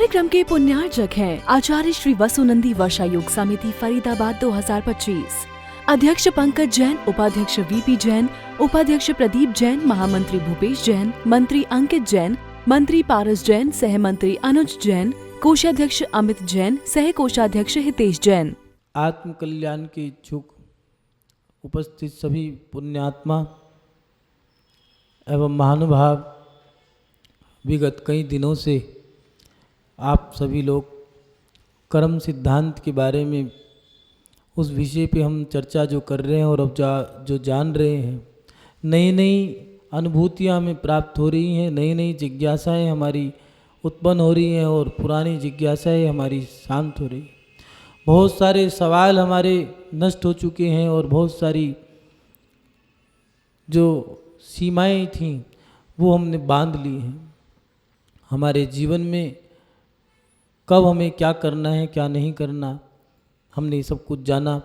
कार्यक्रम के पुण्यार्चक हैं आचार्य श्री वसुनंदी वर्षा योग समिति फरीदाबाद 2025। अध्यक्ष पंकज जैन, उपाध्यक्ष वीपी जैन, उपाध्यक्ष प्रदीप जैन, महामंत्री भूपेश जैन, मंत्री अंकित जैन, मंत्री पारस जैन, सह मंत्री अनुज जैन, कोषाध्यक्ष अमित जैन, सह कोषाध्यक्ष हितेश जैन। आत्म कल्याण के इच्छुक उपस्थित सभी पुण्यात्मा एवं महानुभाव, विगत कई दिनों से आप सभी लोग कर्म सिद्धांत के बारे में उस विषय पे हम चर्चा जो कर रहे हैं और अब जो जान रहे हैं, नई नई अनुभूतियाँ हमें प्राप्त हो रही हैं, नई नई जिज्ञासाएं हमारी उत्पन्न हो रही हैं और पुरानी जिज्ञासाएं हमारी शांत हो रही हैं। बहुत सारे सवाल हमारे नष्ट हो चुके हैं और बहुत सारी जो सीमाएं थीं वो हमने बांध ली हैं। हमारे जीवन में कब हमें क्या करना है, क्या नहीं करना, हमने सब कुछ जाना।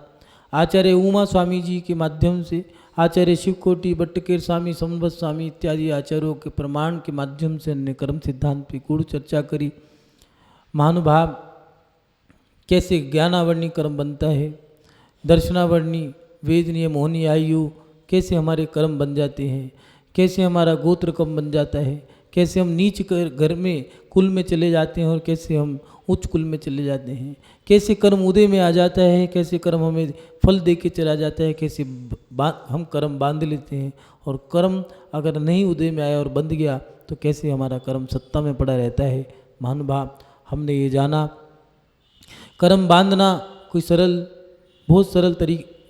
आचार्य उमा स्वामी जी के माध्यम से, आचार्य शिवकोटि भट्टकेर स्वामी, संवत स्वामी इत्यादि आचार्यों के प्रमाण के माध्यम से हमने कर्म सिद्धांत की गूढ़ चर्चा करी। महानुभाव, कैसे ज्ञानावर्णी कर्म बनता है, दर्शनावर्णी वेद नियम होनी आयु, कैसे हमारे कर्म बन जाते हैं, कैसे हमारा गोत्र कम बन जाता है, कैसे हम नीच घर में कुल में चले जाते हैं और कैसे हम उच्च कुल में चले जाते हैं, कैसे कर्म उदय में आ जाता है, कैसे कर्म हमें फल दे के चला जाता है, कैसे हम कर्म बांध लेते हैं और कर्म अगर नहीं उदय में आया और बंध गया तो कैसे हमारा कर्म सत्ता में पड़ा रहता है। महानुभाव, हमने ये जाना कर्म बांधना कोई बहुत सरल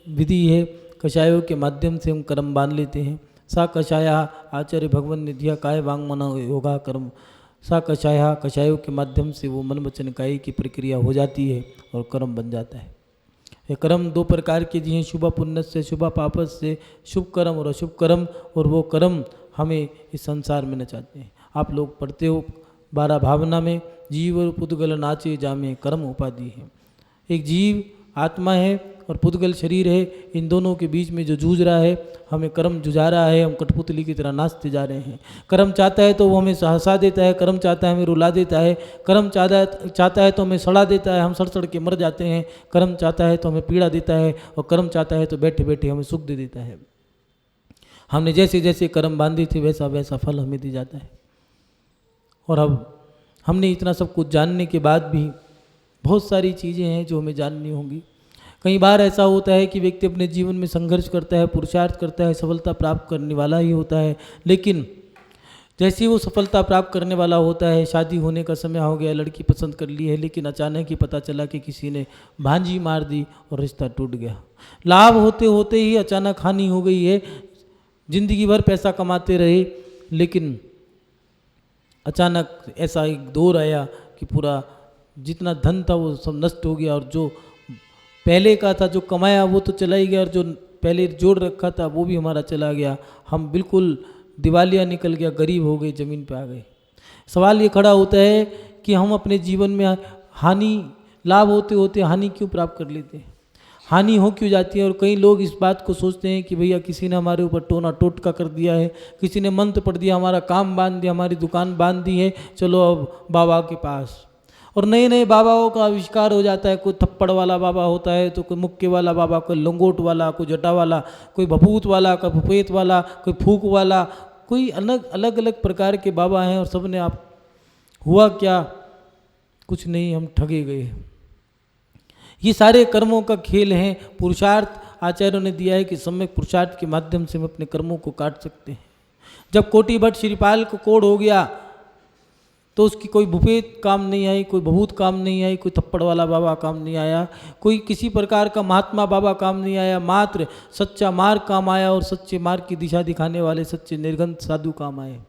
विधि है। कषायों के माध्यम से हम कर्म बांध लेते हैं। सा कषाया आचार्य भगवान ने दिया काय वांग मन योगा कर्म, सा कषाया कषायों के माध्यम से वो मन वचन कायी की प्रक्रिया हो जाती है और कर्म बन जाता है। ये कर्म दो प्रकार के दिए, शुभ पुण्य से, शुभ पापस से, शुभ कर्म और अशुभ कर्म, और वो कर्म हमें इस संसार में नचाते हैं। आप लोग पढ़ते हो 12 भावना में, जीव और पुद्गल नाचे जामे कर्म उपाधि है। एक जीव आत्मा है और पुद्गल शरीर है, इन दोनों के बीच में जो जूझ रहा है, हमें कर्म जुझा रहा है, हम कठपुतली की तरह नाचते जा रहे हैं। कर्म चाहता है तो वो हमें हंसा देता है, कर्म चाहता है हमें रुला देता है, कर्म चाहता है तो हमें सड़ा देता है, हम सड़ के मर जाते हैं, कर्म चाहता है तो हमें पीड़ा देता है और कर्म चाहता है तो बैठे बैठे हमें सुख दे देता है। हमने जैसे जैसे कर्म बांधी थी वैसा वैसा फल हमें दे जाता है। और अब हमने इतना सब कुछ जानने के बाद भी बहुत सारी चीज़ें हैं जो हमें जाननी होंगी। कई बार ऐसा होता है कि व्यक्ति अपने जीवन में संघर्ष करता है, पुरुषार्थ करता है, सफलता प्राप्त करने वाला ही होता है, लेकिन जैसे ही वो सफलता प्राप्त करने वाला होता है, शादी होने का समय हो गया, लड़की पसंद कर ली है, लेकिन अचानक ही पता चला कि किसी ने भांजी मार दी और रिश्ता टूट गया। लाभ होते होते ही अचानक हानि हो गई है। जिंदगी भर पैसा कमाते रहे, लेकिन अचानक ऐसा एक दौर आया कि पूरा जितना धन था वो सब नष्ट हो गया, और जो पहले का था, जो कमाया वो तो चला ही गया, और जो पहले जोड़ रखा था वो भी हमारा चला गया। हम बिल्कुल दिवालिया निकल गया, गरीब हो गए, ज़मीन पे आ गए। सवाल ये खड़ा होता है कि हम अपने जीवन में लाभ होते होते हानि क्यों प्राप्त कर लेते हैं, हानि हो क्यों जाती है। और कई लोग इस बात को सोचते हैं कि भैया किसी ने हमारे ऊपर टोना टोटका कर दिया है, किसी ने मंत्र पढ़ दिया, हमारा काम बांध दिया, हमारी दुकान बांध दी है, चलो अब बाबा के पास। और नए नए बाबाओं का आविष्कार हो जाता है। कोई थप्पड़ वाला बाबा होता है, तो कोई मुक्के वाला बाबा, कोई लंगोट वाला, कोई जटा वाला, कोई भभूत वाला, कोई भुपेत वाला, कोई फूक वाला, कोई अलग अलग प्रकार के बाबा हैं। और सबने आप हुआ क्या, कुछ नहीं, हम ठगे गए। ये सारे कर्मों का खेल हैं। पुरुषार्थ आचार्यों ने दिया है कि सम्यक पुरुषार्थ के माध्यम से हम अपने कर्मों को काट सकते हैं। जब कोटि भट्ट श्रीपाल को कोढ़ हो गया तो उसकी कोई भूपेत काम नहीं आई, कोई भभूत काम नहीं आई, कोई थप्पड़ वाला बाबा काम नहीं आया, कोई किसी प्रकार का महात्मा बाबा काम नहीं आया, मात्र सच्चा मार्ग काम आया और सच्चे मार्ग की दिशा दिखाने वाले सच्चे निर्गंत साधु काम आए।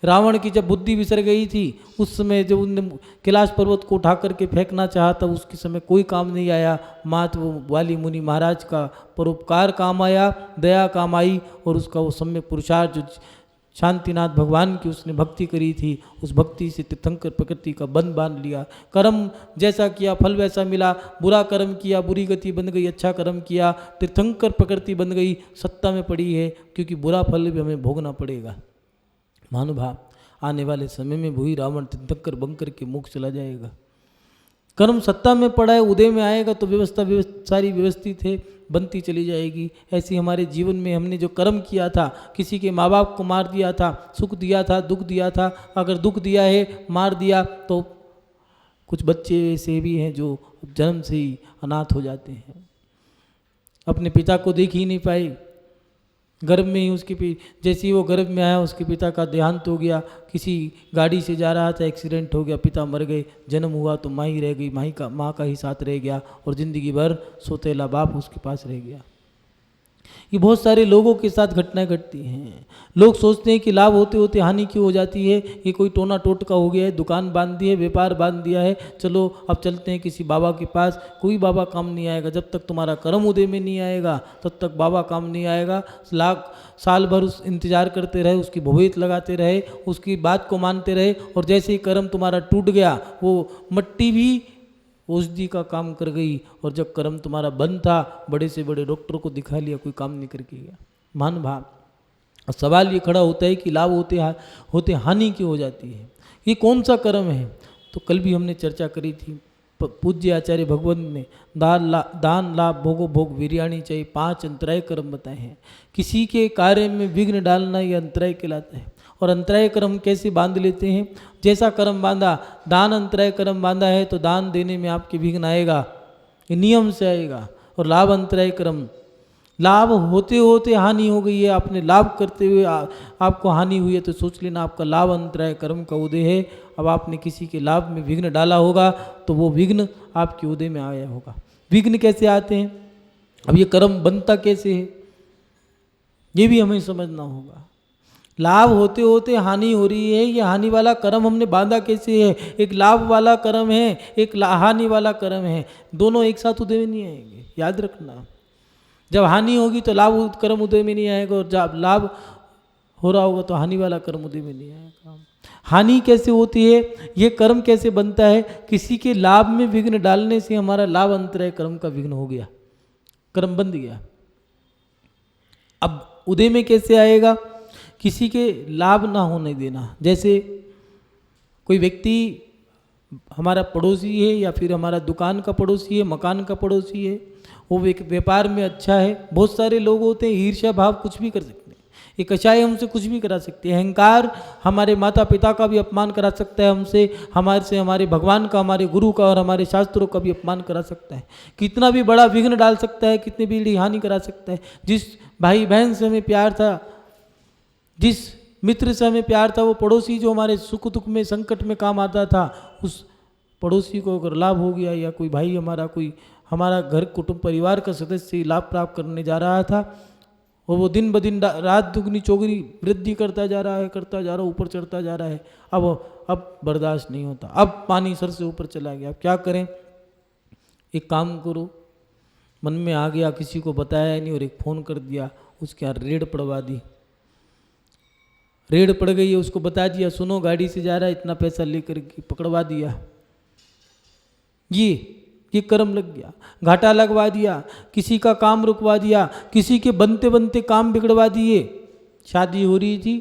रावण की जब बुद्धि विसर गई थी, उस समय जब उनने कैलाश पर्वत को उठा करके फेंकना चाहा था, उसके समय कोई काम नहीं आया, मात्र वो वाली मुनि महाराज का परोपकार काम आया, दया काम आई, और उसका वो सम्यक पुरुषार्थ जो शांतिनाथ भगवान की उसने भक्ति करी थी, उस भक्ति से तीर्थंकर प्रकृति का बंध बांध लिया। कर्म जैसा किया फल वैसा मिला, बुरा कर्म किया बुरी गति बन गई, अच्छा कर्म किया तीर्थंकर प्रकृति बन गई, सत्ता में पड़ी है, क्योंकि बुरा फल भी हमें भोगना पड़ेगा। महानुभाव, आने वाले समय में वही रावण तिंतकर बनकर के मुख चला जाएगा। कर्म सत्ता में पड़ा है, उदय में आएगा तो व्यवस्था सारी व्यवस्थित है, बनती चली जाएगी। ऐसी हमारे जीवन में हमने जो कर्म किया था, किसी के माँ बाप को मार दिया था, सुख दिया था, दुख दिया था, अगर दुख दिया है, मार दिया, तो कुछ बच्चे ऐसे भी हैं जो जन्म से ही अनाथ हो जाते हैं, अपने पिता को देख ही नहीं पाए, गर्भ में ही उसके जैसे ही वो गर्भ में आया उसके पिता का देहांत हो गया, किसी गाड़ी से जा रहा था, एक्सीडेंट हो गया, पिता मर गए, जन्म हुआ तो माँ ही रह गई, माँ का ही साथ रह गया और ज़िंदगी भर सोतेला बाप उसके पास रह गया। ये बहुत सारे लोगों के साथ घटनाएं घटती हैं। लोग सोचते हैं कि लाभ होते होते हानि क्यों हो जाती है, ये कोई टोना टोटका हो गया है, दुकान बांध दी है, व्यापार बांध दिया है, चलो अब चलते हैं किसी बाबा के पास। कोई बाबा काम नहीं आएगा, जब तक तुम्हारा कर्म उदय में नहीं आएगा तब तक बाबा काम नहीं आएगा। साल भर उस इंतजार करते रहे, उसकी भवेत लगाते रहे, उसकी बात को मानते रहे, और जैसे ही कर्म तुम्हारा टूट गया वो मट्टी भी औषधि का काम कर गई, और जब कर्म तुम्हारा बंद था बड़े से बड़े डॉक्टर को दिखा लिया, कोई काम नहीं करके गया। मान भाव। और सवाल ये खड़ा होता है कि लाभ होते हानि क्यों हो जाती है, ये कौन सा कर्म है। तो कल भी हमने चर्चा करी थी, पूज्य आचार्य भगवंत ने दान लाभ भोगो भोग वीर्याणी चाहिए 5 अंतराय कर्म बताए हैं। किसी के कार्य में विघ्न डालना ये अंतराय कहलाता है। और अंतराय कर्म कैसे बांध लेते हैं, जैसा कर्म बांधा, दान अंतराय कर्म बांधा है तो दान देने में आपके विघ्न आएगा, ये नियम से आएगा। और लाभ अंतराय कर्म, लाभ होते होते हानि हो गई है, आपने लाभ करते हुए आपको हानि हुई है तो सोच लेना आपका लाभ अंतराय कर्म का उदय है। अब आपने किसी के लाभ में विघ्न डाला होगा तो वो विघ्न आपके उदय में आया होगा। विघ्न कैसे आते हैं, अब ये कर्म बनता कैसे है, ये भी हमें समझना होगा। लाभ होते होते हानि हो रही है, ये हानि वाला कर्म हमने बांधा कैसे है। एक लाभ वाला कर्म है, एक हानि वाला कर्म है, दोनों एक साथ उदय में नहीं आएंगे, याद रखना। जब हानि होगी तो लाभ कर्म उदय में नहीं आएगा, और जब लाभ हो रहा होगा तो हानि वाला कर्म उदय में नहीं आएगा। हानि कैसे होती है, ये कर्म कैसे बनता है, किसी के लाभ में विघ्न डालने से हमारा लाभ अंतराय कर्म का विघ्न हो गया, कर्म बंध गया। अब उदय में कैसे आएगा, किसी के लाभ ना होने देना। जैसे कोई व्यक्ति हमारा पड़ोसी है या फिर हमारा दुकान का पड़ोसी है, मकान का पड़ोसी है, वो व्यापार में अच्छा है। बहुत सारे लोग होते हैं ईर्ष्या भाव कुछ भी कर सकते हैं, ये कचाई हमसे कुछ भी करा सकते हैं। अहंकार हमारे माता पिता का भी अपमान करा सकता है, हमारे भगवान का, हमारे गुरु का और हमारे शास्त्रों का भी अपमान करा सकता है। कितना भी बड़ा विघ्न डाल सकता है, कितनी भी बड़ी हानि करा सकता है। जिस भाई बहन से हमें प्यार था, जिस मित्र से हमें प्यार था, वो पड़ोसी जो हमारे सुख दुख में संकट में काम आता था, उस पड़ोसी को अगर लाभ हो गया, या कोई भाई हमारा घर कुटुंब परिवार का सदस्य लाभ प्राप्त करने जा रहा था, और वो दिन ब दिन रात दुगनी चौगनी वृद्धि करता जा रहा है, ऊपर चढ़ता जा रहा है। अब बर्दाश्त नहीं होता, अब पानी सर से ऊपर चला गया। अब क्या करें, एक काम करो, मन में आ गया, किसी को बताया नहीं और एक फ़ोन कर दिया, उसके यहाँ रेड पड़वा दी। रेड पड़ गई है, उसको बता दिया, सुनो गाड़ी से जा रहा है, इतना पैसा लेकर के पकड़वा दिया। ये कर्म लग गया। घाटा लगवा दिया, किसी का काम रुकवा दिया, किसी के बनते बनते काम बिगड़वा दिए। शादी हो रही थी,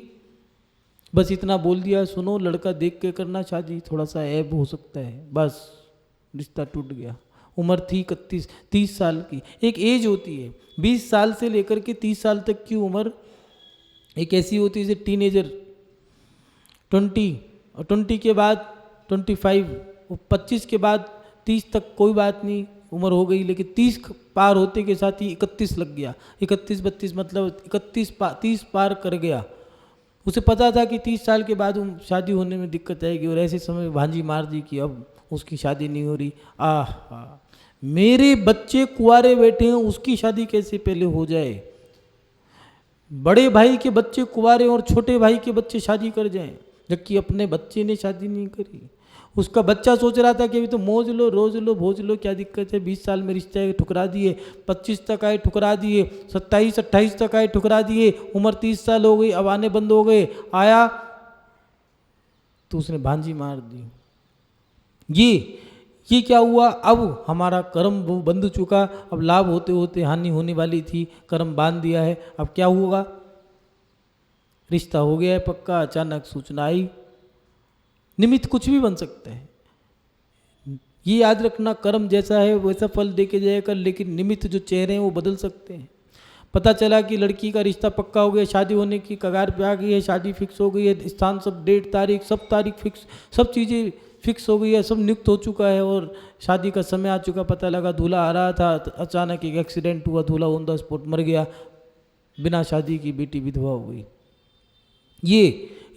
बस इतना बोल दिया, सुनो लड़का देख के करना शादी, थोड़ा सा ऐब हो सकता है, बस रिश्ता टूट गया। उम्र थी 30 साल की। एक एज होती है 20 साल से लेकर के 30 साल तक की उम्र एक ऐसी होती है जैसे टीनेजर 20, और 20 के बाद 25, 25 के बाद 30 तक कोई बात नहीं, उम्र हो गई। लेकिन 30 पार होते के साथ ही 31 लग गया। 31-32 मतलब 30 पार कर गया। उसे पता था कि 30 साल के बाद शादी होने में दिक्कत आएगी, और ऐसे समय भांजी मार दी कि अब उसकी शादी नहीं हो रही। मेरे बच्चे कुंवारे बैठे हैं, उसकी शादी कैसे पहले हो जाए। बड़े भाई के बच्चे कुंवारे और छोटे भाई के बच्चे शादी कर जाएं, जबकि अपने बच्चे ने शादी नहीं करी। उसका बच्चा सोच रहा था कि अभी तो मौज लो, रोज लो, भोज लो, क्या दिक्कत है। 20 साल में रिश्ते ठुकरा दिए, 25 तक आए ठुकरा दिए, 27-28 तक आए ठुकरा दिए, उम्र 30 साल हो गई, अब आने बंद हो गए। आया तो उसने भांजी मार दी। ये क्या हुआ, अब हमारा कर्म वो बंध चुका। अब लाभ होते होते हानि होने वाली थी, कर्म बांध दिया है। अब क्या होगा, रिश्ता हो गया है पक्का, अचानक सूचना आई निमित्त कुछ भी बन सकता है। ये याद रखना, कर्म जैसा है वैसा फल दे के जाएगा, लेकिन निमित्त जो चेहरे हैं वो बदल सकते हैं। पता चला कि लड़की का रिश्ता पक्का हो गया, शादी होने की कगार पे आ गई है, शादी फिक्स हो गई है, स्थान सब, डेट तारीख सब, तारीख फिक्स, सब चीज़ें फिक्स हो गई है, सब नियुक्त हो चुका है और शादी का समय आ चुका। पता लगा दूल्हा आ रहा था, अचानक एक एक्सीडेंट हुआ, दूल्हा ऑन द स्पॉट मर गया, बिना शादी की बेटी विधवा हो गई।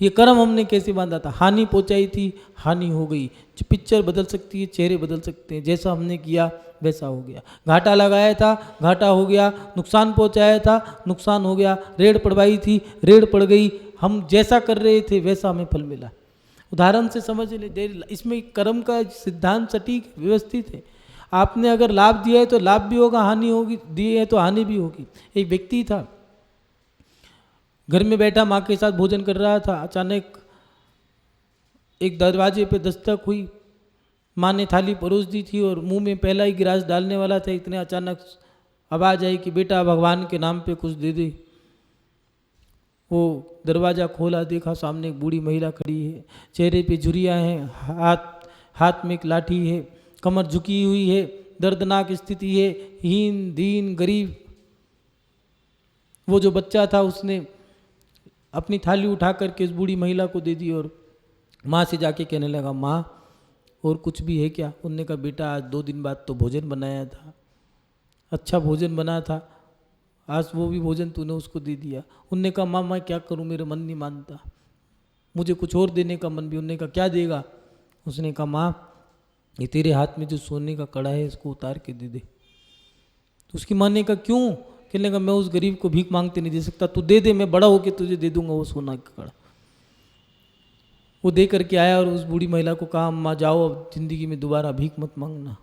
ये कर्म हमने कैसे बांधा था, हानि पहुंचाई थी, हानि हो गई। पिक्चर बदल सकती है, चेहरे बदल सकते हैं, जैसा हमने किया वैसा हो गया। घाटा लगाया था, घाटा हो गया, नुकसान पहुंचाया था, नुकसान हो गया, रेड पड़वाई थी, रेड पड़ गई। हम जैसा कर रहे थे वैसा हमें फल मिला। उदाहरण से समझ ले, इसमें कर्म का सिद्धांत सटीक व्यवस्थित है। आपने अगर लाभ दिया है तो लाभ भी होगा, हानि होगी, दिए है तो हानि भी होगी। एक व्यक्ति था, घर में बैठा माँ के साथ भोजन कर रहा था, अचानक एक दरवाजे पे दस्तक हुई। माँ ने थाली परोस दी थी और मुंह में पहला ही गिलास डालने वाला था, इतने अचानक आवाज़ आई कि बेटा भगवान के नाम पे कुछ दे दे। वो दरवाज़ा खोला, देखा सामने एक बूढ़ी महिला खड़ी है, चेहरे पे झुर्रियाँ हैं, हाथ में एक लाठी है, कमर झुकी हुई है, दर्दनाक स्थिति है, हीन दीन गरीब। वो जो बच्चा था उसने अपनी थाली उठा करके उस बूढ़ी महिला को दे दी और माँ से जाके कहने लगा, माँ और कुछ भी है क्या? उनने कहा, बेटा आज 2 दिन बाद तो भोजन बनाया था, अच्छा भोजन बना था, आज वो भी भोजन तूने उसको दे दिया। उनने कहा, माँ मैं क्या करूँ, मेरा मन नहीं मानता, मुझे कुछ और देने का मन भी। उनने कहा, क्या देगा? उसने कहा, माँ ये तेरे हाथ में जो सोने का कड़ा है इसको उतार के दे दे। तो उसकी माँ ने कहा, क्यों? कहने लगा, मैं उस गरीब को भीख मांगते नहीं दे सकता, तू दे दे, मैं बड़ा होके तुझे दे दूंगा वो सोना का कड़ा। वो दे करके आया और उस बूढ़ी महिला को कहा, अम्मा जाओ अब ज़िंदगी में दोबारा भीख मत मांगना।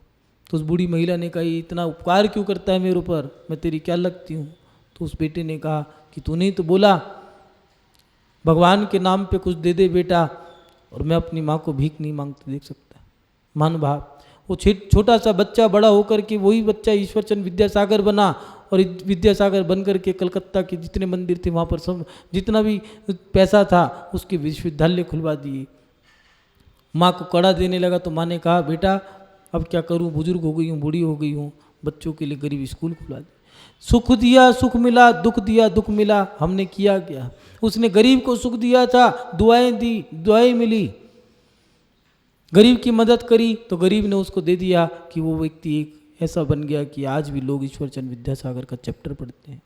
तो उस बूढ़ी महिला ने कहा, ये इतना उपकार क्यों करता है मेरे ऊपर, मैं तेरी क्या लगती हूँ? तो उस बेटे ने कहा कि तूने तो बोला भगवान के नाम पे कुछ दे दे बेटा, और मैं अपनी माँ को भीख नहीं मांगते देख सकता। मान भाव, वो छोटा सा बच्चा बड़ा होकर के वही बच्चा ईश्वरचंद विद्यासागर बना और विद्यासागर बन करके कलकत्ता के जितने मंदिर थे वहाँ पर सब जितना भी पैसा था उसके विश्वविद्यालय खुलवा दिए। माँ को कड़ा देने लगा तो माँ ने कहा, बेटा अब क्या करूँ, बुजुर्ग हो गई हूँ, बूढ़ी हो गई हूँ, बच्चों के लिए गरीब स्कूल खुलवा दिए। सुख दिया सुख मिला, दुख दिया दुख मिला, हमने किया क्या? उसने गरीब को सुख दिया था, दुआएं दी, दुआएं मिली, गरीब की मदद करी तो गरीब ने उसको दे दिया कि वो व्यक्ति एक ऐसा बन गया कि आज भी लोग ईश्वरचंद विद्यासागर का चैप्टर पढ़ते हैं,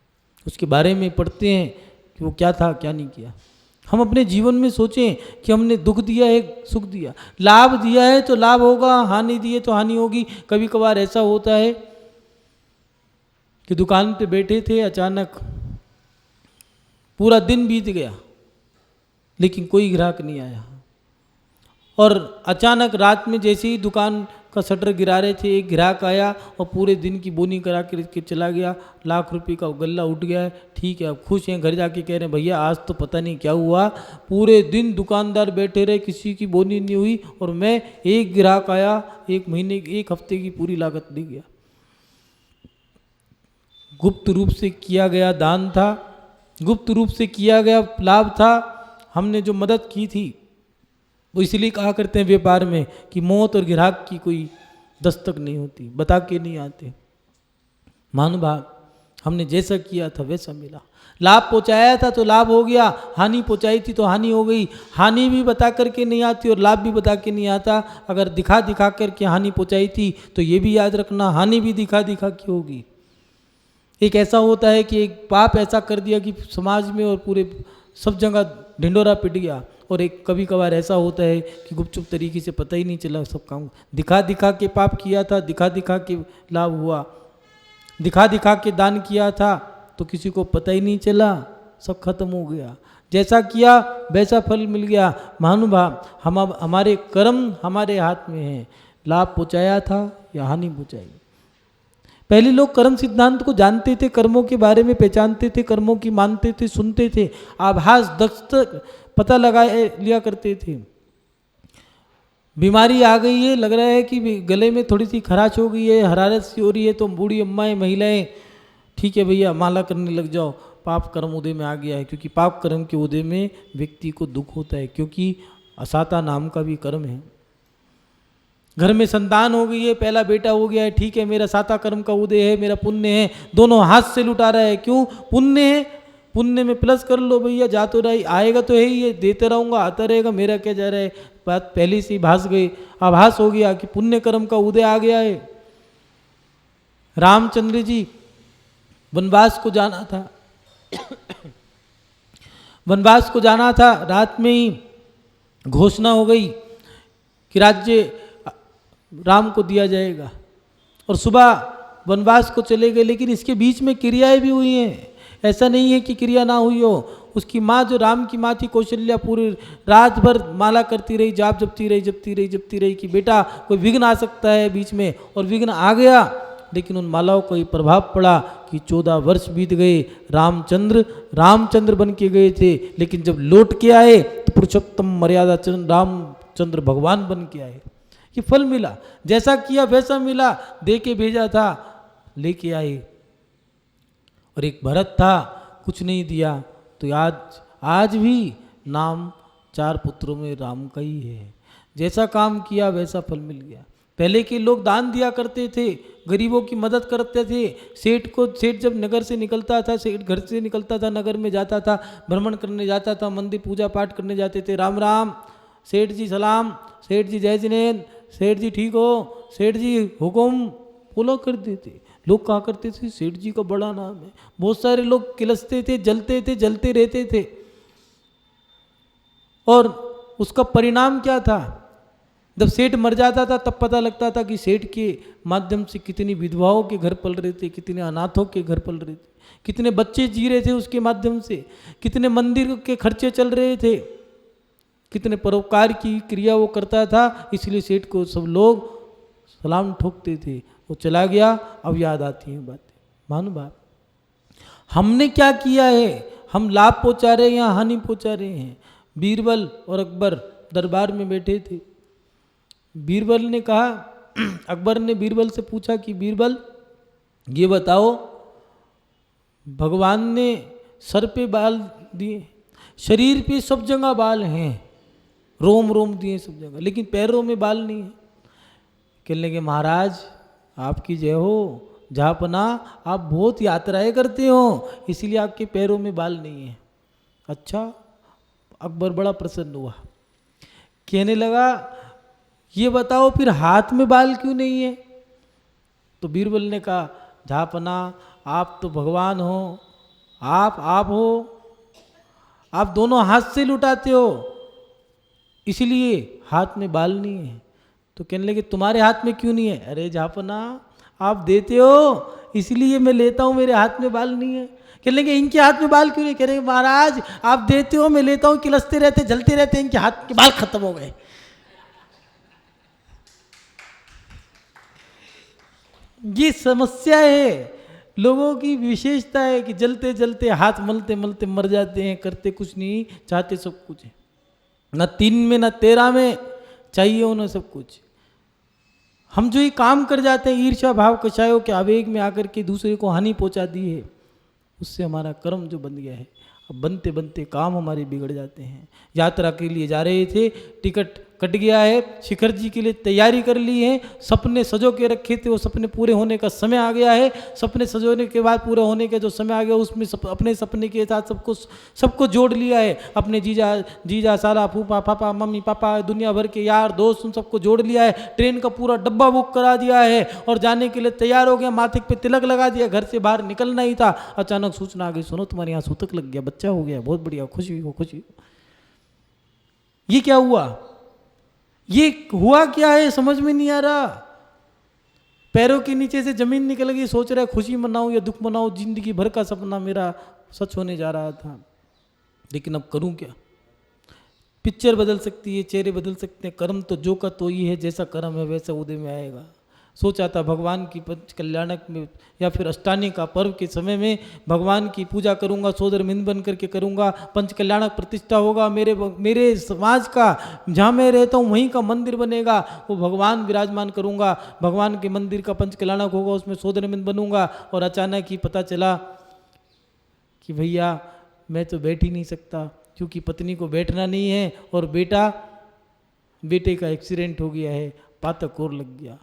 उसके बारे में पढ़ते हैं कि वो क्या था क्या नहीं किया। हम अपने जीवन में सोचें कि हमने दुख दिया है, सुख दिया, लाभ दिया है तो लाभ होगा, हानि दी है तो हानि होगी। कभी कभार ऐसा होता है कि दुकान पे बैठे थे, अचानक पूरा दिन बीत गया लेकिन कोई ग्राहक नहीं आया, और अचानक रात में जैसे ही दुकान का शटर गिरा रहे थे एक ग्राहक आया और पूरे दिन की बोनी करा के चला गया, लाख रुपए का गल्ला उठ गया है। ठीक है, अब खुश हैं, घर जाके कह रहे हैं भैया आज तो पता नहीं क्या हुआ, पूरे दिन दुकानदार बैठे रहे, किसी की बोनी नहीं हुई और मैं एक ग्राहक आया, 1 महीने 1 हफ्ते की पूरी लागत दे गया। गुप्त रूप से किया गया दान था, गुप्त रूप से किया गया लाभ था। हमने जो मदद की थी वो इसलिए कहा करते हैं व्यापार में कि मौत और ग्राहक की कोई दस्तक नहीं होती, बता के नहीं आते। महानुभाव, हमने जैसा किया था वैसा मिला। लाभ पहुंचाया था तो लाभ हो गया, हानि पहुंचाई थी तो हानि हो गई। हानि भी बता करके नहीं आती और लाभ भी बता के नहीं आता। अगर दिखा दिखा करके हानि पहुंचाई थी तो ये भी याद रखना हानि भी दिखा दिखा के होगी। एक ऐसा होता है कि एक पाप ऐसा कर दिया कि समाज में और पूरे सब जगह ढिंडोरा पिट गया, और एक कभी कभार ऐसा होता है कि गुपचुप तरीके से पता ही नहीं चला, सब काम दिखा दिखा के पाप किया था, दिखा दिखा के लाभ हुआ, दिखा दिखा के दान किया था तो किसी को पता ही नहीं चला, सब खत्म हो गया। जैसा किया वैसा फल मिल गया। महानुभाव, हमारे कर्म हमारे हाथ में है, लाभ पहुँचाया था या हानि पहुँचाई। पहले लोग कर्म सिद्धांत को जानते थे, कर्मों के बारे में पहचानते थे, कर्मों की मानते थे, सुनते थे, आभास दस्तक पता लगा लिया करते थे। बीमारी आ गई है, लग रहा है कि गले में थोड़ी सी खराश हो गई है, हरारत सी हो रही है, तो बूढ़ी अम्माएं महिलाएं, ठीक है भैया माला करने लग जाओ, पाप कर्म उदय में आ गया है। क्योंकि पाप कर्म के उदय में व्यक्ति को दुख होता है, क्योंकि असाता नाम का भी कर्म है। घर में संतान हो गई है, पहला बेटा हो गया है, ठीक है, मेरा साता कर्म का उदय है, मेरा पुण्य है, दोनों हाथ से लुटा रहा है। क्यों? पुण्य है, पुण्य में प्लस कर लो भैया, जा तो रही, आएगा तो है ही, ये देते रहूँगा, आता रहेगा, मेरा क्या जा रहा है। बात पहले से ही भास गई, आभास हो गया कि पुण्य कर्म का उदय आ गया है। रामचंद्र जी वनवास को जाना था वनवास को जाना था, रात में ही घोषणा हो गई कि राज्य राम को दिया जाएगा, और सुबह वनवास को चले गए। लेकिन इसके बीच में क्रियाएं भी हुई हैं, ऐसा नहीं है कि क्रिया ना हुई हो। उसकी माँ, जो राम की माँ थी कौशल्या, पूरी रात भर माला करती रही, जाप जपती रही कि बेटा कोई विघ्न आ सकता है बीच में, और विघ्न आ गया। लेकिन उन मालाओं का ये प्रभाव पड़ा कि 14 वर्ष बीत गए, रामचंद्र बन के गए थे, लेकिन जब लौट के आए तो पुरुषोत्तम मर्यादा रामचंद्र भगवान बन के आए। कि फल मिला, जैसा किया वैसा मिला, दे के भेजा था लेके आए। और एक भरत था, कुछ नहीं दिया, तो आज भी नाम 4 पुत्रों में राम का ही है। जैसा काम किया वैसा फल मिल गया। पहले के लोग दान दिया करते थे, गरीबों की मदद करते थे। सेठ जब नगर से निकलता था, सेठ घर से निकलता था, नगर में जाता था, भ्रमण करने जाता था, मंदिर पूजा पाठ करने जाते थे, राम राम, सेठ जी सलाम, सेठ जी जय जिनेन्द्र, सेठ जी ठीक हो, सेठ जी हुकुम, बोला करते थे। लोग कहा करते थे सेठ जी का बड़ा नाम है। बहुत सारे लोग किलसते थे, जलते रहते थे। और उसका परिणाम क्या था? जब सेठ मर जाता था तब पता लगता था कि सेठ के माध्यम से कितनी विधवाओं के घर पल रहे थे, कितने अनाथों के घर पल रहे थे, कितने बच्चे जी रहे थे उसके माध्यम से, कितने मंदिर के खर्चे चल रहे थे, कितने परोपकार की क्रिया वो करता था। इसलिए सेठ को सब लोग सलाम ठोकते थे। वो चला गया, अब याद आती हैं बातें। मानो बात, हमने क्या किया है? हम लाभ पहुंचा रहे हैं या हानि पहुंचा रहे हैं? बीरबल और अकबर दरबार में बैठे थे। बीरबल ने कहा, अकबर ने बीरबल से पूछा कि बीरबल ये बताओ, भगवान ने सर पे बाल दिए, शरीर पे सब जगह बाल हैं, रोम दिए सब जगह, लेकिन पैरों में बाल नहीं है। कहने लगे महाराज आपकी जय हो, जहाँपना आप बहुत यात्राएं करते हो, इसीलिए आपके पैरों में बाल नहीं है। अच्छा, अकबर बड़ा प्रसन्न हुआ, कहने लगा ये बताओ फिर हाथ में बाल क्यों नहीं है? तो बीरबल ने कहा जहाँपना आप तो भगवान हो, आप हो, आप दोनों हाथ से लुटाते हो, इसलिए हाथ में बाल नहीं है। तो कहने लगे तुम्हारे हाथ में क्यों नहीं है? अरे जहाँपना आप देते हो इसलिए मैं लेता हूँ, मेरे हाथ में बाल नहीं है। कहने लगे इनके हाथ में बाल क्यों नहीं? कह रहे महाराज आप देते हो, मैं लेता हूँ, किलसते रहते, जलते रहते, इनके हाथ के बाल खत्म हो गए। ये समस्या है, लोगों की विशेषता है कि जलते जलते हाथ मलते मलते मर जाते हैं, करते कुछ नहीं, चाहते सब कुछ है। न 3 में न 13 में चाहिए उन्हें सब कुछ। हम जो ये काम कर जाते हैं ईर्ष्या भाव कषायों के आवेग में आकर के दूसरे को हानि पहुंचा दी है, उससे हमारा कर्म जो बन गया है, अब बनते बनते काम हमारे बिगड़ जाते हैं। यात्रा के लिए जा रहे थे, टिकट कट गया है, शिखर जी के लिए तैयारी कर ली है, सपने सजो के रखे थे, वो सपने पूरे होने का समय आ गया है। सपने सजोने के बाद पूरा होने का जो समय आ गया उसमें अपने सपने के साथ सबको जोड़ लिया है। अपने जीजा साला फूफा पापा मम्मी पापा दुनिया भर के यार दोस्त उन सबको जोड़ लिया है। ट्रेन का पूरा डब्बा बुक करा दिया है और जाने के लिए तैयार हो गया, माथे पे तिलक लगा दिया, घर से बाहर निकलना ही था। अचानक सूचना आ गई, सुनो तुम्हारे यहाँ सूतक लग गया, बच्चा हो गया, बहुत बढ़िया, खुशी हो खुशी। ये क्या हुआ? ये हुआ क्या है समझ में नहीं आ रहा। पैरों के नीचे से जमीन निकल गई, सोच रहा है खुशी मनाऊं या दुख मनाऊं, जिंदगी भर का सपना मेरा सच होने जा रहा था, लेकिन अब करूं क्या? पिक्चर बदल सकती है, चेहरे बदल सकते हैं, कर्म तो जो का तो ही है, जैसा कर्म है वैसा उदय में आएगा। सोचा था भगवान की पंच कल्याणक में या फिर अष्टानी का पर्व के समय में भगवान की पूजा करूंगा, सोदर मिंद बन करके करूंगा, पंच कल्याणक प्रतिष्ठा होगा, मेरे समाज का जहाँ मैं रहता हूँ वहीं का मंदिर बनेगा, वो भगवान विराजमान करूंगा, भगवान के मंदिर का पंच कल्याणक होगा, उसमें सोदर मिंद बनूंगा। और अचानक ही पता चला कि भैया मैं तो बैठ ही नहीं सकता, क्योंकि पत्नी को बैठना नहीं है और बेटा बेटे का एक्सीडेंट हो गया है, पातक और लग गया।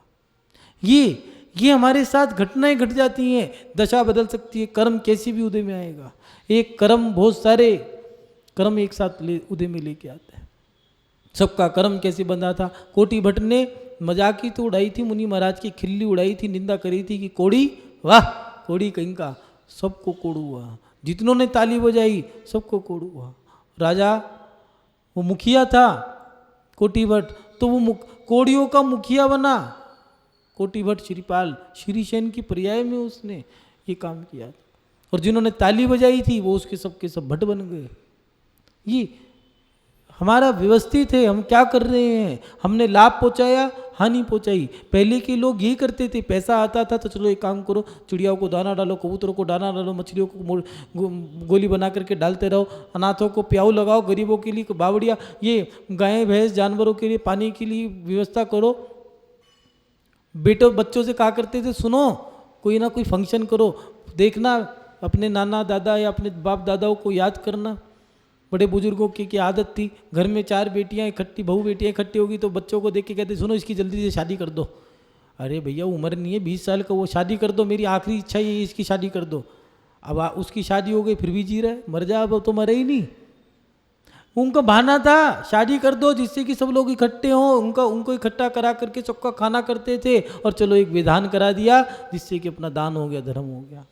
ये हमारे साथ घटनाएं घट जाती हैं, दशा बदल सकती है। कर्म कैसी भी उदय में आएगा, एक कर्म बहुत सारे कर्म एक साथ उदय में लेके आता है। सबका कर्म कैसे बंधा था। कोटी भट्ट ने मजाक ही तो उड़ाई थी, मुनि महाराज की खिल्ली उड़ाई थी, निंदा करी थी कि कोड़ी, वाह कोड़ी कहीं का, सबको कोड़ू हुआ। जितनों ने ताली बजाई सबको कोड़ू हुआ। राजा वो मुखिया था कोटी भट्ट, तो वो कोड़ियों का मुखिया बना। कोटी भट्ट श्रीपाल श्रीसेन की पर्याय में उसने ये काम किया, और जिन्होंने ताली बजाई थी वो उसके सब भट्ट बन गए। ये हमारा व्यवस्थित है, हम क्या कर रहे हैं, हमने लाभ पहुंचाया हानि पहुंचाई। पहले के लोग यही करते थे, पैसा आता था तो चलो एक काम करो, चिड़ियाओं को दाना डालो, कबूतरों को दाना डालो, मछलियों को गोली बना करके डालते रहो, अनाथों को प्याऊ लगाओ, गरीबों के लिए बावड़िया, ये गायें भैंस जानवरों के लिए पानी के लिए व्यवस्था करो। बच्चों से कहा करते थे, सुनो कोई ना कोई फंक्शन करो, देखना अपने नाना दादा या अपने बाप दादाओं को याद करना। बड़े बुजुर्गों की आदत थी, घर में 4 बेटियां इकट्ठी, बहू बेटियां इकट्ठी होगी तो बच्चों को देख के कहते सुनो इसकी जल्दी से शादी कर दो। अरे भैया उम्र नहीं है 20 साल का, वो शादी कर दो, मेरी आखिरी इच्छा ये इसकी शादी कर दो। अब उसकी शादी हो गई फिर भी जी रहा है, मर जा अब तो मरे ही नहीं। उनका बहाना था शादी कर दो जिससे कि सब लोग इकट्ठे हों, उनको इकट्ठा करा करके सबका खाना करते थे, और चलो एक विधान करा दिया जिससे कि अपना दान हो गया, धर्म हो गया।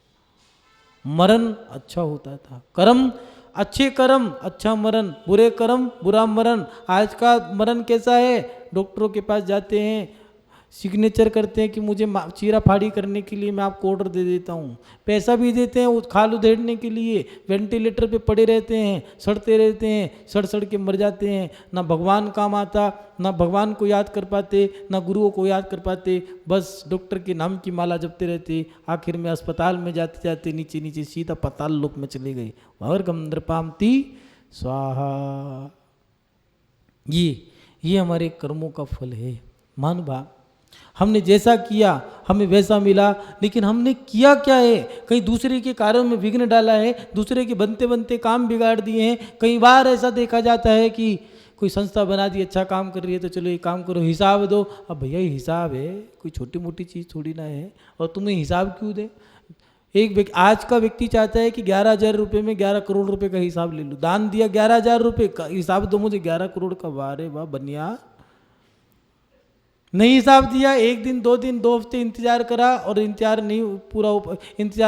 मरण अच्छा होता था, कर्म अच्छे कर्म अच्छा मरण, बुरे कर्म बुरा मरण। आज का मरण कैसा है, डॉक्टरों के पास जाते हैं, सिग्नेचर करते हैं कि मुझे चीरा फाड़ी करने के लिए मैं आपको ऑर्डर दे देता हूँ, पैसा भी देते हैं खाल उधेड़ने के लिए, वेंटिलेटर पे पड़े रहते हैं, सड़ते रहते हैं, सड़ के मर जाते हैं। ना भगवान काम आता, ना भगवान को याद कर पाते, ना गुरुओं को याद कर पाते, बस डॉक्टर के नाम की माला जपते रहते। आखिर में अस्पताल में जाते जाते नीचे सीधा पाताल लोक में चले गए। वर्गम नृपामति स्वाहा। ये हमारे कर्मों का फल है। मानवा हमने जैसा किया हमें वैसा मिला, लेकिन हमने किया क्या है, कहीं दूसरे के कार्यों में विघ्न डाला है, दूसरे के बनते बनते काम बिगाड़ दिए हैं। कई बार ऐसा देखा जाता है कि कोई संस्था बना दी, अच्छा काम कर रही है तो चलो ये काम करो, हिसाब दो। अब भैया हिसाब है, कोई छोटी मोटी चीज़ थोड़ी ना है, और तुम्हें हिसाब क्यों दे। आज का व्यक्ति चाहता है कि 11,000 रुपये में 11 करोड़ रुपए का हिसाब ले लूँ। दान दिया 11,000 रुपये का, हिसाब दो मुझे 11 करोड़ का। वाह रे वाह बनिया, नहीं हिसाब दिया, 1 दिन 2 दिन 2 हफ्ते इंतजार करा, और इंतजार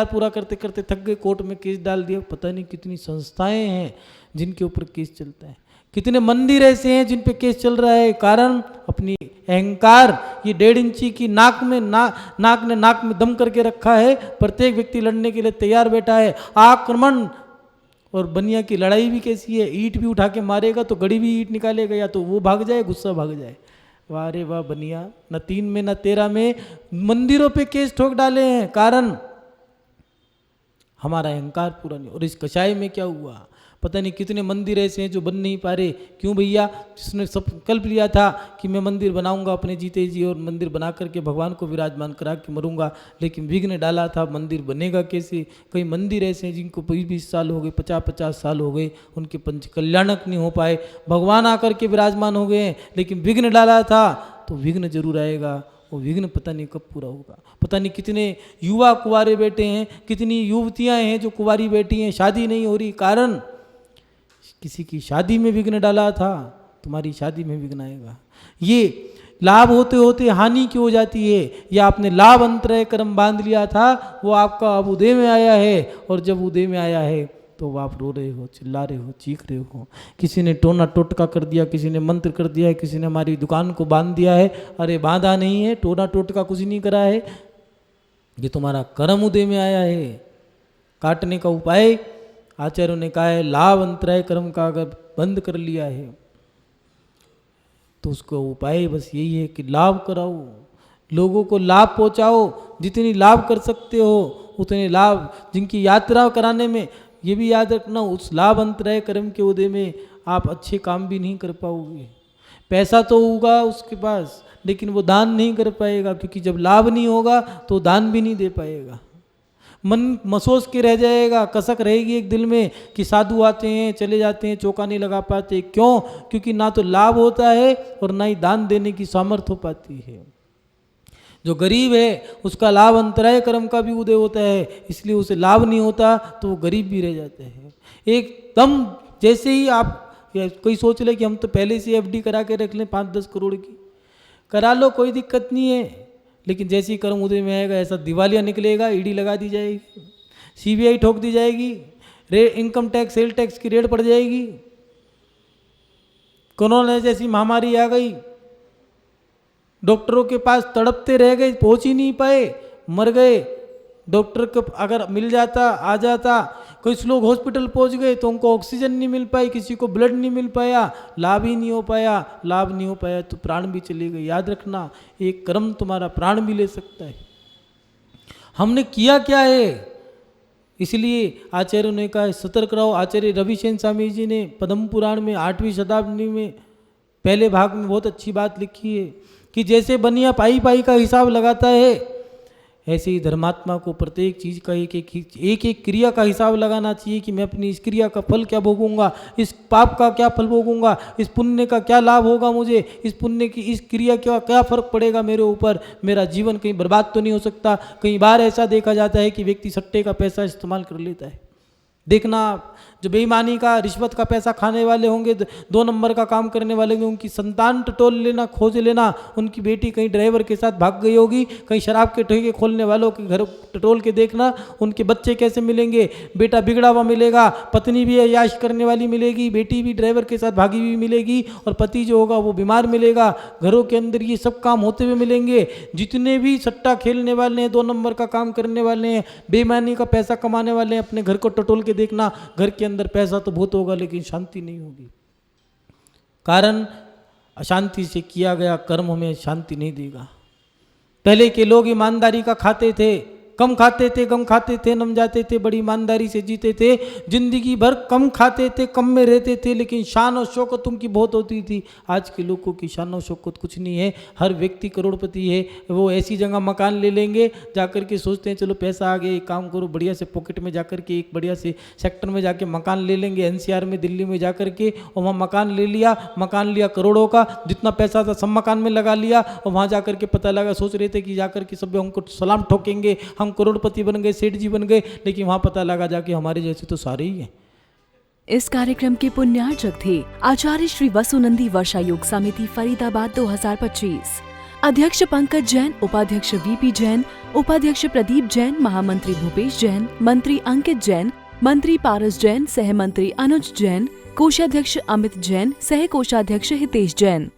पूरा करते करते थक गए, कोर्ट में केस डाल दिया। पता नहीं कितनी संस्थाएं हैं जिनके ऊपर केस चलता है, कितने मंदिर ऐसे हैं जिन पे केस चल रहा है। कारण अपनी अहंकार, ये 1.5 इंची की नाक में दम करके रखा है। प्रत्येक व्यक्ति लड़ने के लिए तैयार बैठा है। आक्रमण और बनिया की लड़ाई भी कैसी है, ईंट भी उठा के मारेगा तो गड़ी भी ईंट निकालेगा, या तो वो भाग जाए गुस्सा भाग जाए। वाह रे वाह बनिया, न 3 में न 13 में मंदिरों पे केस ठोक डाले हैं। कारण हमारा अहंकार पूरा नहीं। और इस कषाय में क्या हुआ, पता नहीं कितने मंदिर ऐसे हैं जो बन नहीं पा रहे। क्यों भैया, जिसने संकल्प लिया था कि मैं मंदिर बनाऊंगा अपने जीते जी, और मंदिर बना करके भगवान को विराजमान करा के मरूंगा, लेकिन विघ्न डाला था, मंदिर बनेगा कैसे। कई मंदिर ऐसे हैं जिनको 20-20 साल हो गए, 50-50 साल हो गए, उनके पंच कल्याणक नहीं हो पाए। भगवान आकर के विराजमान हो गए, लेकिन विघ्न डाला था तो विघ्न जरूर आएगा। वो विघ्न पता नहीं कब पूरा होगा। पता नहीं कितने युवा कुंवारे बैठे हैं, कितनी युवतियाँ हैं जो कुंवारी बैठी हैं, शादी नहीं हो रही। कारण किसी की शादी में विघ्न डाला था, तुम्हारी शादी में विघ्न आएगा। ये लाभ होते होते हानि क्यों हो जाती है, या आपने लाभ अंतरय कर्म बांध लिया था, वो आपका अब उदय में आया है, और जब उदय में आया है तो आप रो रहे हो, चिल्ला रहे हो, चीख रहे हो। किसी ने टोना टोटका कर दिया, किसी ने मंत्र कर दिया है, किसी ने हमारी दुकान को बांध दिया है। अरे बांधा नहीं है, टोना टोटका कुछ नहीं करा है, ये तुम्हारा कर्म उदय में आया है। काटने का उपाय आचार्यों ने कहा है, लाभ अंतराय कर्म का अगर बंद कर लिया है तो उसका उपाय बस यही है कि लाभ कराओ, लोगों को लाभ पहुंचाओ। जितनी लाभ कर सकते हो उतने लाभ, जिनकी यात्रा कराने में, ये भी याद रखना, उस लाभ अंतराय कर्म के उदय में आप अच्छे काम भी नहीं कर पाओगे। पैसा तो होगा उसके पास, लेकिन वो दान नहीं कर पाएगा, क्योंकि जब लाभ नहीं होगा तो दान भी नहीं दे पाएगा। मन महसूस के रह जाएगा, कसक रहेगी एक दिल में कि साधु आते हैं चले जाते हैं, चौका नहीं लगा पाते। क्यों? क्योंकि ना तो लाभ होता है और ना ही दान देने की सामर्थ्य हो पाती है। जो गरीब है उसका लाभ अंतराय कर्म का भी उदय होता है, इसलिए उसे लाभ नहीं होता तो वो गरीब भी रह जाते हैं। एकदम जैसे ही आप कोई सोच ले कि हम तो पहले से एफडी करा के रख लें 5-10 करोड़ की, करा लो, कोई दिक्कत नहीं है। लेकिन जैसे ही कर्म उदय में आएगा ऐसा दिवालिया निकलेगा, ईडी लगा दी जाएगी, सीबीआई ठोक दी जाएगी, इनकम टैक्स सेल टैक्स की रेड पड़ जाएगी, कोरोना जैसी महामारी आ गई, डॉक्टरों के पास तड़पते रह गए, पहुंच ही नहीं पाए, मर गए। डॉक्टर को अगर मिल जाता आ जाता, कुछ लोग हॉस्पिटल पहुंच गए तो उनको ऑक्सीजन नहीं मिल पाई, किसी को ब्लड नहीं मिल पाया, लाभ ही नहीं हो पाया। लाभ नहीं हो पाया तो प्राण भी चले गए। याद रखना, एक कर्म तुम्हारा प्राण भी ले सकता है। हमने किया क्या है? इसलिए आचार्यों ने कहा सतर्क रहो। आचार्य रविशेन स्वामी जी ने पद्म पुराण में 8वीं शताब्दी में पहले भाग में बहुत अच्छी बात लिखी है कि जैसे बनिया पाई पाई का हिसाब लगाता है, ऐसे ही धर्मात्मा को प्रत्येक चीज़ का एक क्रिया का हिसाब लगाना चाहिए कि मैं अपनी इस क्रिया का फल क्या भोगूंगा, इस पाप का क्या फल भोगूंगा, इस पुण्य का क्या लाभ होगा मुझे, इस पुण्य की इस क्रिया का क्या फर्क पड़ेगा मेरे ऊपर, मेरा जीवन कहीं बर्बाद तो नहीं हो सकता। कई बार ऐसा देखा जाता है कि व्यक्ति सट्टे का पैसा इस्तेमाल कर लेता है। देखना, जो बेईमानी का रिश्वत का पैसा खाने वाले होंगे, 2 नंबर का काम करने वाले होंगे, उनकी संतान टटोल लेना, खोज लेना, उनकी बेटी कहीं ड्राइवर के साथ भाग गई होगी, कहीं शराब के ठेके खोलने वालों के घर टटोल के देखना, उनके बच्चे कैसे मिलेंगे, बेटा बिगड़ा हुआ मिलेगा, पत्नी भी अय्याश करने वाली मिलेगी, बेटी भी ड्राइवर के साथ भागी हुई मिलेगी, और पति जो होगा वो बीमार मिलेगा। घरों के अंदर ये सब काम होते हुए मिलेंगे। जितने भी सट्टा खेलने वाले हैं, 2 नंबर का काम करने वाले हैं, बेईमानी का पैसा कमाने वाले हैं, अपने घर को टटोल के देखना, घर के अंदर पैसा तो बहुत होगा लेकिन शांति नहीं होगी। कारण अशांति से किया गया कर्म हमें शांति नहीं देगा। पहले के लोग ईमानदारी का खाते थे, कम खाते थे, कम खाते थे, नम जाते थे, बड़ी ईमानदारी से जीते थे, जिंदगी भर कम खाते थे, कम में रहते थे, लेकिन शान और शौकत उनकी बहुत होती थी। आज के लोगों की शान और शौकत कुछ नहीं है। हर व्यक्ति करोड़पति है, वो ऐसी जगह मकान ले लेंगे, जाकर के सोचते हैं चलो पैसा आ गया, एक काम करो, बढ़िया से पॉकेट में जाकर के एक बढ़िया से सेक्टर में जाके मकान ले लेंगे, एनसीआर में, दिल्ली में जाकर के, और वहाँ मकान ले लिया, मकान लिया करोड़ों का, जितना पैसा था सब मकान में लगा लिया, और वहाँ जाकर के पता लगा, सोच रहे थे कि जाकर के सब हमको सलाम ठोकेंगे, हम करोड़पति बन गए, सेठ जी बन गए, लेकिन वहां पता लगा जाके हमारे जैसे तो सारे ही हैं। इस कार्यक्रम के पुण्यार्चक थे आचार्य श्री वसुनंदी वर्षा योग समिति फरीदाबाद 2025, अध्यक्ष पंकज जैन, उपाध्यक्ष वीपी जैन, उपाध्यक्ष प्रदीप जैन, महामंत्री भूपेश जैन, मंत्री अंकित जैन, मंत्री पारस जैन, सह मंत्री अनुज जैन, कोषाध्यक्ष अमित जैन, सह कोषाध्यक्ष हितेश जैन।